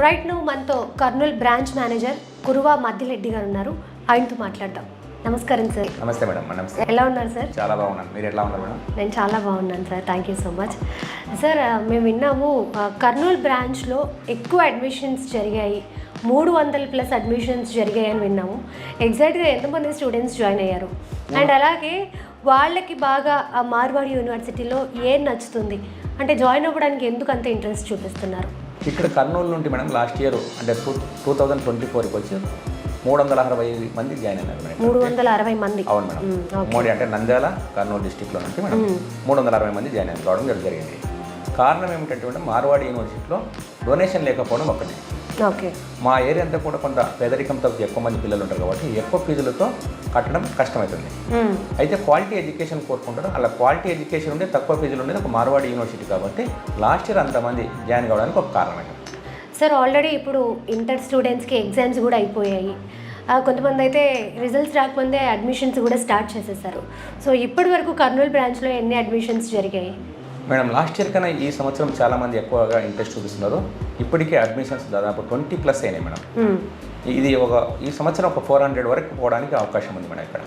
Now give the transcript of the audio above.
Right now మనతో Kurnool branch manager కురువా Maddireddy గారు ఉన్నారు. ఆయనతో మాట్లాడదాం. నమస్కారం సార్. నమస్తే మేడం. నమస్తే. ఎలా ఉన్నారు సార్? చాలా బాగున్నాను. మీరు ఎలా ఉన్నారు మేడం? నేను చాలా బాగున్నాను sir. Thank you so much sir. మేము విన్నాము కర్నూలు బ్రాంచ్లో ఎక్కువ అడ్మిషన్స్ జరిగాయి, 300+ అడ్మిషన్స్ జరిగాయని విన్నాము. ఎగ్జాక్ట్గా ఎంతమంది స్టూడెంట్స్ జాయిన్ అయ్యారు? అండ్ అలాగే వాళ్ళకి బాగా ఆ మార్వాడి యూనివర్సిటీలో ఏం నచ్చుతుంది, అంటే జాయిన్ అవ్వడానికి ఎందుకు అంత ఇంట్రెస్ట్ చూపిస్తున్నారు? ఇక్కడ కర్నూలు నుండి మేడం లాస్ట్ ఇయర్ అంటే 2024కి వచ్చి 360 మంది జాయిన్ అయినారు మేడం. 360 మంది? అవును మేడం. మోడీ అంటే నంద్యాల కర్నూలు డిస్టిక్లో నుంచి మేడం 360 మంది జాయిన్ అయ్యి రావడం జరిగింది. కారణం ఏమిటంటే మేడం, మార్వాడి యూనివర్సిటీలో డొనేషన్ లేకపోవడం ఒకటి. ఓకే. మా ఏరియా అంతా కూడా కొంత పేదరికంతో ఎక్కువ మంది పిల్లలు ఉంటారు కాబట్టి ఎక్కువ ఫీజులతో కట్టడం కష్టమవుతుంది. అయితే క్వాలిటీ ఎడ్యుకేషన్ కోరుకుంటారు. అలా క్వాలిటీ ఎడ్యుకేషన్ ఉంటే తక్కువ ఫీజులు ఉండేది ఒక మార్వాడి యూనివర్సిటీ కాబట్టి లాస్ట్ ఇయర్ అంతమంది జాయిన్ కావడానికి ఒక కారణం. సార్ ఆల్రెడీ ఇప్పుడు ఇంటర్ స్టూడెంట్స్కి ఎగ్జామ్స్ కూడా అయిపోయాయి. కొంతమంది అయితే రిజల్ట్స్ రాకముందే అడ్మిషన్స్ కూడా స్టార్ట్ చేసేసారు. సో ఇప్పటి వరకు కర్నూలు బ్రాంచ్లో ఎన్ని అడ్మిషన్స్ జరిగాయి? మేడం లాస్ట్ ఇయర్ కన్నా ఈ సంవత్సరం చాలామంది ఎక్కువగా ఇంట్రెస్ట్ చూపిస్తున్నారు. ఇప్పటికే అడ్మిషన్స్ దాదాపు 20+ అయినాయి మేడం. ఇది ఈ సంవత్సరం ఒక 400 వరకు పోవడానికి అవకాశం ఉంది మేడం ఇక్కడ.